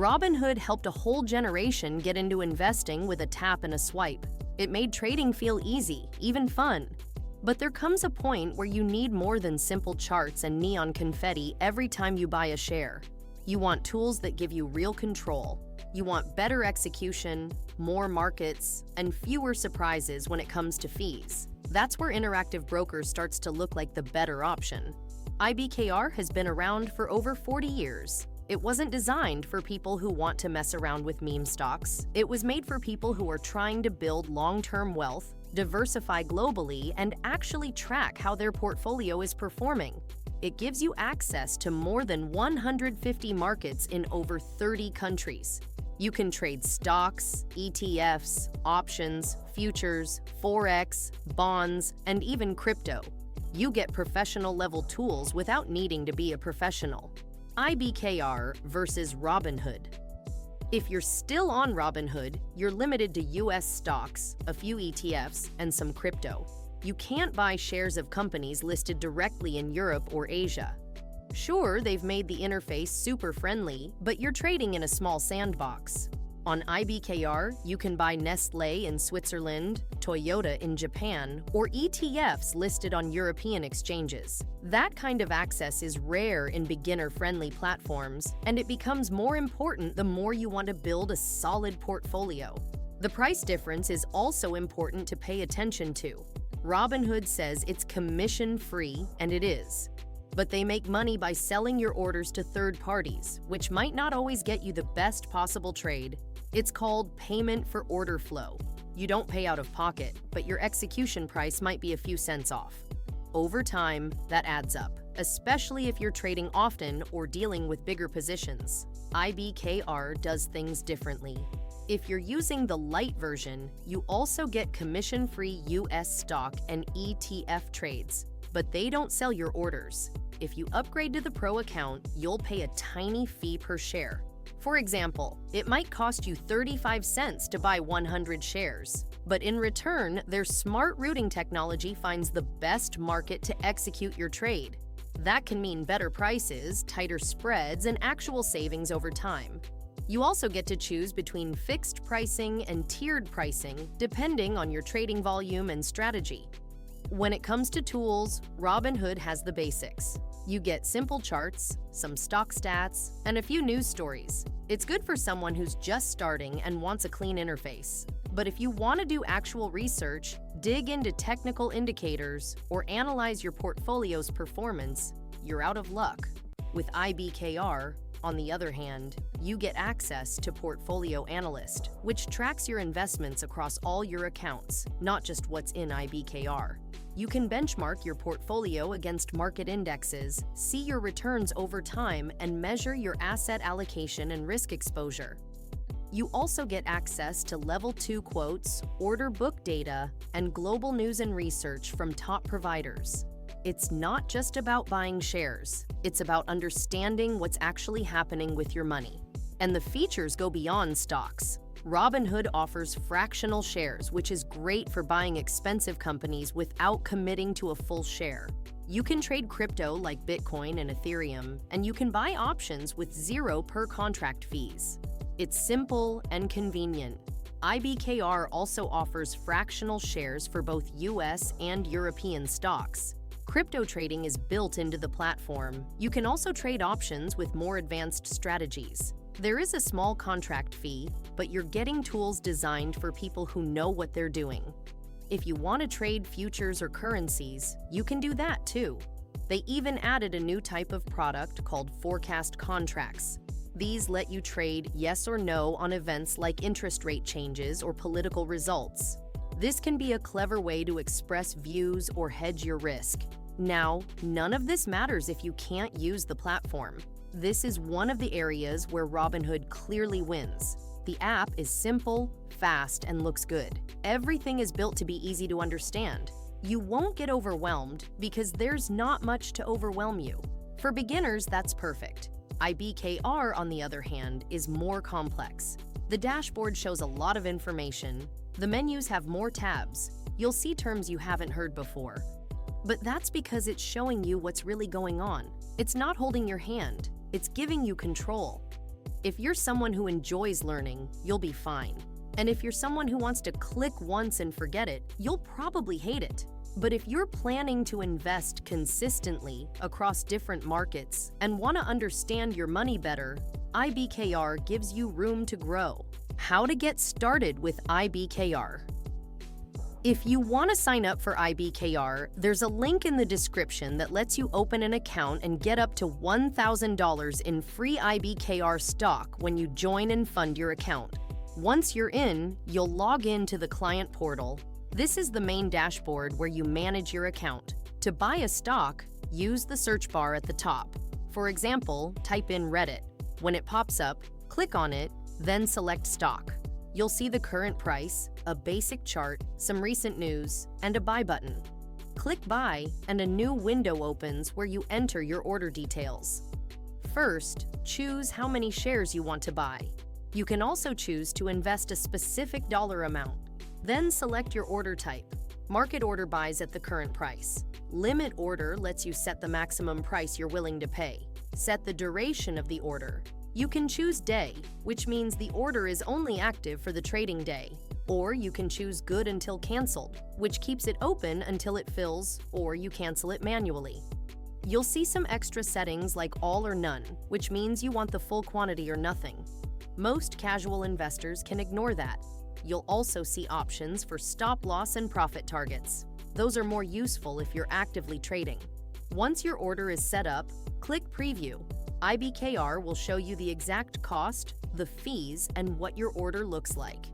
Robinhood helped a whole generation get into investing with a tap and a swipe. It made trading feel easy, even fun. But there comes a point where you need more than simple charts and neon confetti every time you buy a share. You want tools that give you real control. You want better execution, more markets, and fewer surprises when it comes to fees. That's where Interactive Brokers starts to look like the better option. IBKR has been around for over 40 years. It wasn't designed for people who want to mess around with meme stocks. It was made for people who are trying to build long-term wealth, diversify globally, and actually track how their portfolio is performing. It gives you access to more than 150 markets in over 30 countries. You can trade stocks, ETFs, options, futures, forex, bonds, and even crypto. You get professional-level tools without needing to be a professional. IBKR versus Robinhood. If you're still on Robinhood, you're limited to US stocks, a few ETFs, and some crypto. You can't buy shares of companies listed directly in Europe or Asia. Sure, they've made the interface super friendly, but you're trading in a small sandbox. On IBKR, you can buy Nestlé in Switzerland, Toyota in Japan, or ETFs listed on European exchanges. That kind of access is rare in beginner-friendly platforms, and it becomes more important the more you want to build a solid portfolio. The price difference is also important to pay attention to. Robinhood says it's commission-free, and it is. But they make money by selling your orders to third parties, which might not always get you the best possible trade. It's called payment for order flow. You don't pay out of pocket, but your execution price might be a few cents off. Over time, that adds up, especially if you're trading often or dealing with bigger positions. IBKR does things differently. If you're using the light version, you also get commission-free US stock and ETF trades, but they don't sell your orders. If you upgrade to the Pro account, you'll pay a tiny fee per share. For example, it might cost you 35 cents to buy 100 shares, but in return, their smart routing technology finds the best market to execute your trade. That can mean better prices, tighter spreads, and actual savings over time. You also get to choose between fixed pricing and tiered pricing, depending on your trading volume and strategy. When it comes to tools, Robinhood has the basics. You get simple charts, some stock stats, and a few news stories. It's good for someone who's just starting and wants a clean interface. But if you want to do actual research, dig into technical indicators, or analyze your portfolio's performance, you're out of luck. With IBKR, on the other hand, you get access to Portfolio Analyst, which tracks your investments across all your accounts, not just what's in IBKR. You can benchmark your portfolio against market indexes, see your returns over time, and measure your asset allocation and risk exposure. You also get access to Level 2 quotes, order book data, and global news and research from top providers. It's not just about buying shares. It's about understanding what's actually happening with your money. And the features go beyond stocks. Robinhood offers fractional shares, which is great for buying expensive companies without committing to a full share. You can trade crypto like Bitcoin and Ethereum, and you can buy options with zero per contract fees. It's simple and convenient. IBKR also offers fractional shares for both US and European stocks. Crypto trading is built into the platform. You can also trade options with more advanced strategies. There is a small contract fee, but you're getting tools designed for people who know what they're doing. If you want to trade futures or currencies, you can do that too. They even added a new type of product called forecast contracts. These let you trade yes or no on events like interest rate changes or political results. This can be a clever way to express views or hedge your risk. Now, none of this matters if you can't use the platform. This is one of the areas where Robinhood clearly wins. The app is simple, fast, and looks good. Everything is built to be easy to understand. You won't get overwhelmed because there's not much to overwhelm you. For beginners, that's perfect. IBKR, on the other hand, is more complex. The dashboard shows a lot of information. The menus have more tabs. You'll see terms you haven't heard before. But that's because it's showing you what's really going on. It's not holding your hand. It's giving you control. If you're someone who enjoys learning, you'll be fine. And if you're someone who wants to click once and forget it, you'll probably hate it. But if you're planning to invest consistently across different markets and want to understand your money better, IBKR gives you room to grow. How to get started with IBKR. If you want to sign up for IBKR, there's a link in the description that lets you open an account and get up to $1,000 in free IBKR stock when you join and fund your account. Once you're in, you'll log in to the client portal. This is the main dashboard where you manage your account. To buy a stock, use the search bar at the top. For example, type in Reddit. When it pops up, click on it, then select stock. You'll see the current price, a basic chart, some recent news, and a buy button. Click buy, and a new window opens where you enter your order details. First, choose how many shares you want to buy. You can also choose to invest a specific dollar amount. Then select your order type. Market order buys at the current price. Limit order lets you set the maximum price you're willing to pay. Set the duration of the order. You can choose day, which means the order is only active for the trading day. Or you can choose good until canceled, which keeps it open until it fills, or you cancel it manually. You'll see some extra settings like all or none, which means you want the full quantity or nothing. Most casual investors can ignore that. You'll also see options for stop loss and profit targets. Those are more useful if you're actively trading. Once your order is set up, click Preview. IBKR will show you the exact cost, the fees, and what your order looks like.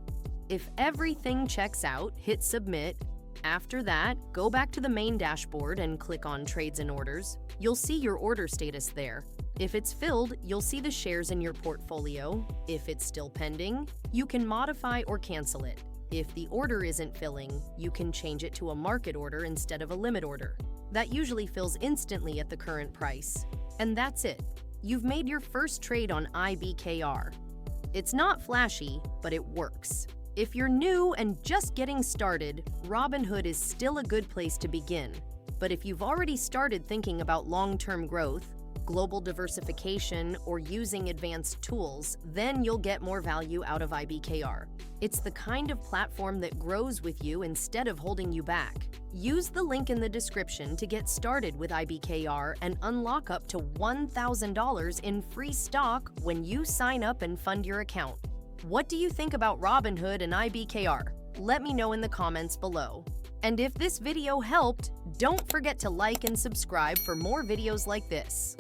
If everything checks out, hit Submit. After that, go back to the main dashboard and click on Trades and Orders. You'll see your order status there. If it's filled, you'll see the shares in your portfolio. If it's still pending, you can modify or cancel it. If the order isn't filling, you can change it to a market order instead of a limit order. That usually fills instantly at the current price. And that's it. You've made your first trade on IBKR. It's not flashy, but it works. If you're new and just getting started, Robinhood is still a good place to begin. But if you've already started thinking about long-term growth, global diversification, or using advanced tools, then you'll get more value out of IBKR. It's the kind of platform that grows with you instead of holding you back. Use the link in the description to get started with IBKR and unlock up to $1,000 in free stock when you sign up and fund your account. What do you think about Robinhood and IBKR? Let me know in the comments below. And if this video helped, don't forget to like and subscribe for more videos like this.